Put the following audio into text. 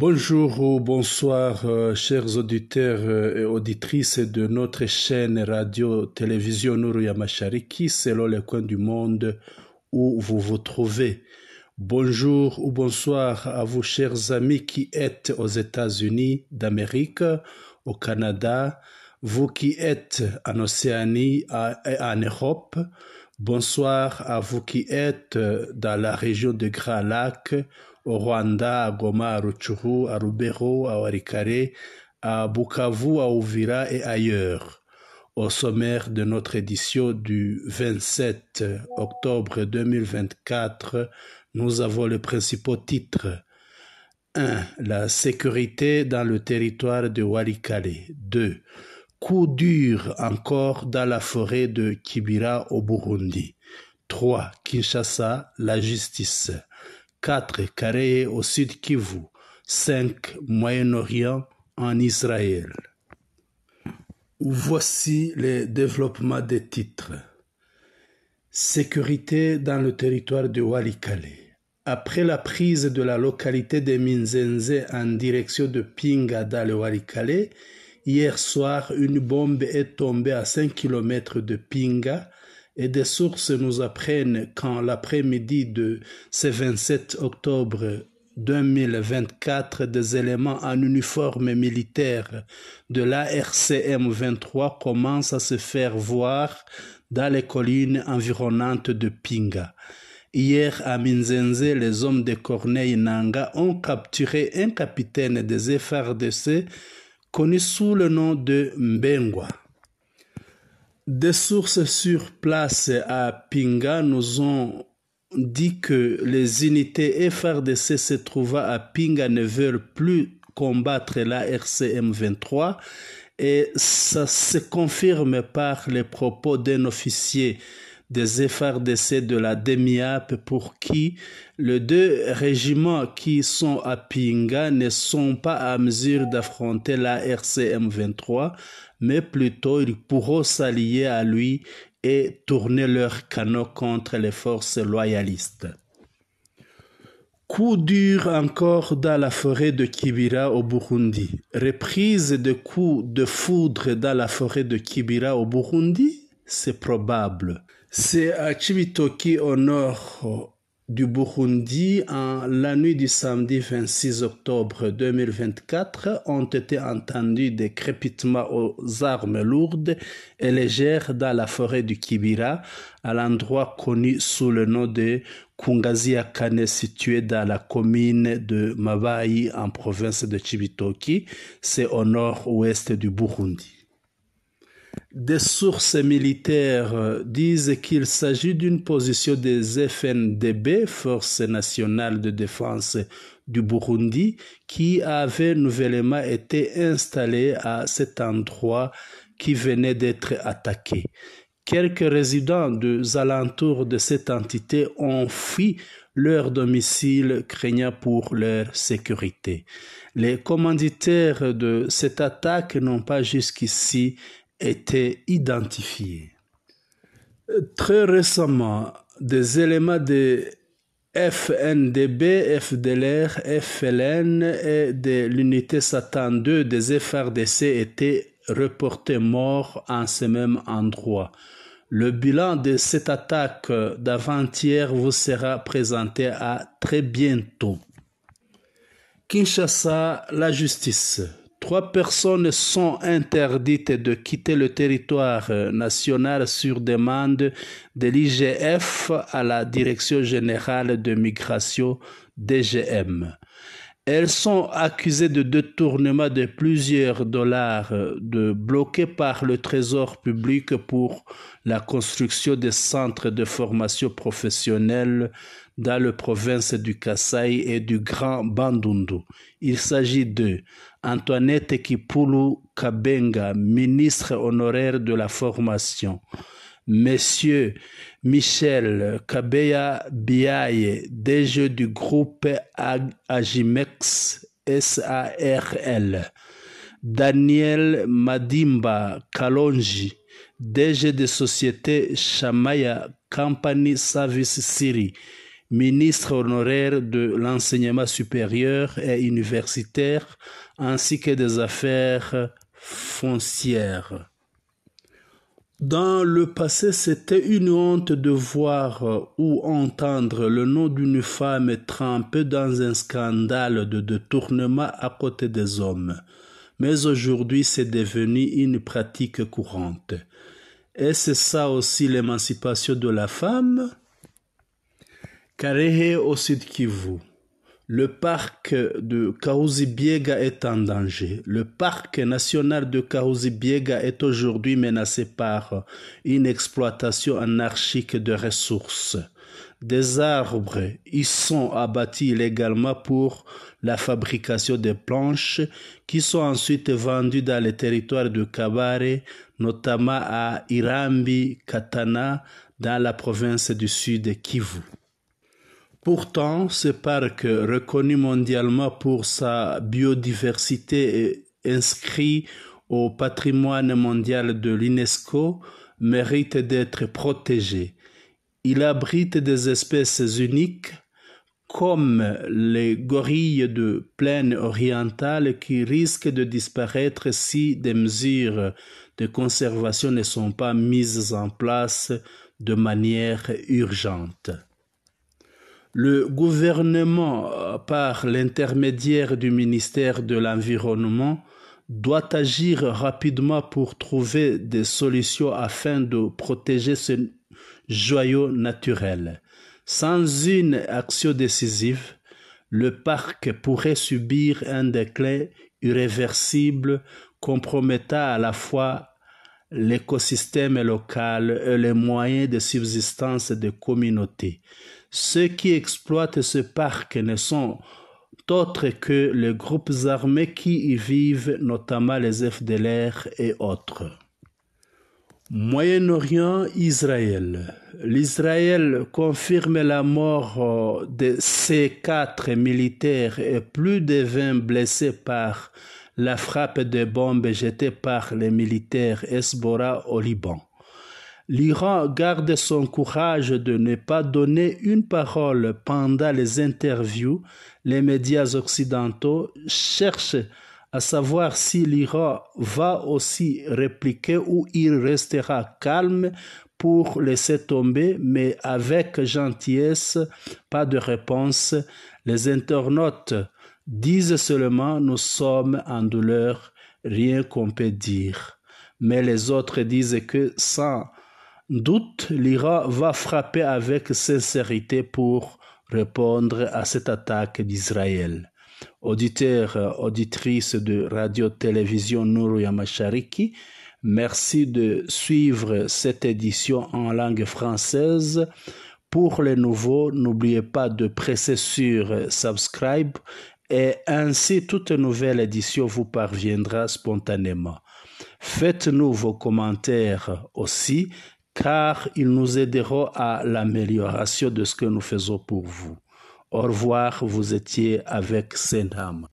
Bonjour ou bonsoir, chers auditeurs et auditrices de notre chaîne radio-télévision Nuru ya Mashariki, selon les coins du monde où vous vous trouvez. Bonjour ou bonsoir à vous, chers amis qui êtes aux États-Unis d'Amérique, au Canada, vous qui êtes en Océanie et en Europe. Bonsoir à vous qui êtes dans la région de Grand Lac, au Rwanda, à Goma, à Rutshuru, à Lubero, à Walikale, à Bukavu, à Uvira et ailleurs. Au sommaire de notre édition du 27 octobre 2024, nous avons les principaux titres. 1. La sécurité dans le territoire de Walikale. 2. Coup dur encore dans la forêt de Kibira au Burundi. 3. Kinshasa, la justice. 4. Kareye au Sud Kivu. 5. Moyen-Orient en Israël. Voici les développements des titres. Sécurité dans le territoire de Walikale. Après la prise de la localité de Minzenze en direction de Pinga dans le Walikale, hier soir, une bombe est tombée à 5 km de Pinga et des sources nous apprennent qu'en l'après-midi de ce 27 octobre 2024, des éléments en uniforme militaire de l'ARCM 23 commencent à se faire voir dans les collines environnantes de Pinga. Hier à Minzenze, les hommes de Corneille Nangaa ont capturé un capitaine des FARDC connu sous le nom de Mbengwa. Des sources sur place à Pinga nous ont dit que les unités FARDC se trouvant à Pinga ne veulent plus combattre la RCM 23 et ça se confirme par les propos d'un officier des FARDC de la DEMIAP pour qui les deux régiments qui sont à Pinga ne sont pas à mesure d'affronter la RCM 23, mais plutôt ils pourront s'allier à lui et tourner leurs canons contre les forces loyalistes. Coup dur encore dans la forêt de Kibira au Burundi. Reprise de coups de foudre dans la forêt de Kibira au Burundi? C'est probable. C'est à Cibitoke au nord du Burundi, en la nuit du samedi 26 octobre 2024, ont été entendus des crépitements aux armes lourdes et légères dans la forêt du Kibira, à l'endroit connu sous le nom de Kungaziakane, situé dans la commune de Mabayi en province de Cibitoke, c'est au nord-ouest du Burundi. Des sources militaires disent qu'il s'agit d'une position des FNDB, Forces nationales de défense du Burundi, qui avait nouvellement été installée à cet endroit qui venait d'être attaqué. Quelques résidents des alentours de cette entité ont fui leur domicile craignant pour leur sécurité. Les commanditaires de cette attaque n'ont pas jusqu'ici été identifiés. Très récemment, des éléments de FNDB, FDLR, FLN et de l'unité Satan 2 des FARDC étaient reportés morts en ce même endroit. Le bilan de cette attaque d'avant-hier vous sera présenté à très bientôt. Kinshasa, la justice. 3 personnes sont interdites de quitter le territoire national sur demande de l'IGF à la Direction générale de migration DGM. Elles sont accusées de détournement de plusieurs dollars bloqués par le Trésor public pour la construction des centres de formation professionnelle dans la province du Kasaï et du Grand Bandundu. Il s'agit de Antoinette Kipulu Kabenga, ministre honoraire de la formation. Monsieur Michel Kabeya Biaye, DG du groupe Agimex SARL. Daniel Madimba Kalonji, DG de société Shamaya Company Service Siri. ministre honoraire de l'enseignement supérieur et universitaire, ainsi que des affaires foncières. Dans le passé, c'était une honte de voir ou entendre le nom d'une femme trempée dans un scandale de détournement à côté des hommes. Mais aujourd'hui, c'est devenu une pratique courante. Et c'est ça aussi l'émancipation de la femme? Karehe au Sud Kivu. Le parc de Kahuzi-Biega est en danger. Le parc national de Kahuzi-Biega est aujourd'hui menacé par une exploitation anarchique de ressources. Des arbres y sont abattus illégalement pour la fabrication de planches qui sont ensuite vendues dans les territoires de Kabare, notamment à Irambi, Katana, dans la province du Sud Kivu. Pourtant, ce parc, reconnu mondialement pour sa biodiversité et inscrit au patrimoine mondial de l'UNESCO, mérite d'être protégé. Il abrite des espèces uniques comme les gorilles de plaine orientale qui risquent de disparaître si des mesures de conservation ne sont pas mises en place de manière urgente. Le gouvernement, par l'intermédiaire du ministère de l'Environnement, doit agir rapidement pour trouver des solutions afin de protéger ce joyau naturel. Sans une action décisive, le parc pourrait subir un déclin irréversible compromettant à la fois l'écosystème local et les moyens de subsistance des communautés. Ceux qui exploitent ce parc ne sont autres que les groupes armés qui y vivent, notamment les FDLR et autres. Moyen-Orient, Israël. L'Israël confirme la mort de ces 4 militaires et plus de 20 blessés par la frappe de bombes jetées par les militaires Hezbollah au Liban. L'Iran garde son courage de ne pas donner une parole pendant les interviews. Les médias occidentaux cherchent à savoir si l'Iran va aussi répliquer ou il restera calme pour laisser tomber, mais avec gentillesse, pas de réponse. Les internautes disent seulement « nous sommes en douleur, rien qu'on peut dire ». Mais les autres disent que sans doute, l'Iran va frapper avec sincérité pour répondre à cette attaque d'Israël. Auditeurs, auditrices de Radio-Télévision Nour ya Mashariki, merci de suivre cette édition en langue française. Pour les nouveaux, n'oubliez pas de presser sur subscribe et ainsi toute nouvelle édition vous parviendra spontanément. Faites-nous vos commentaires aussi, car ils nous aideront à l'amélioration de ce que nous faisons pour vous. Au revoir, vous étiez avec Saint-Ham.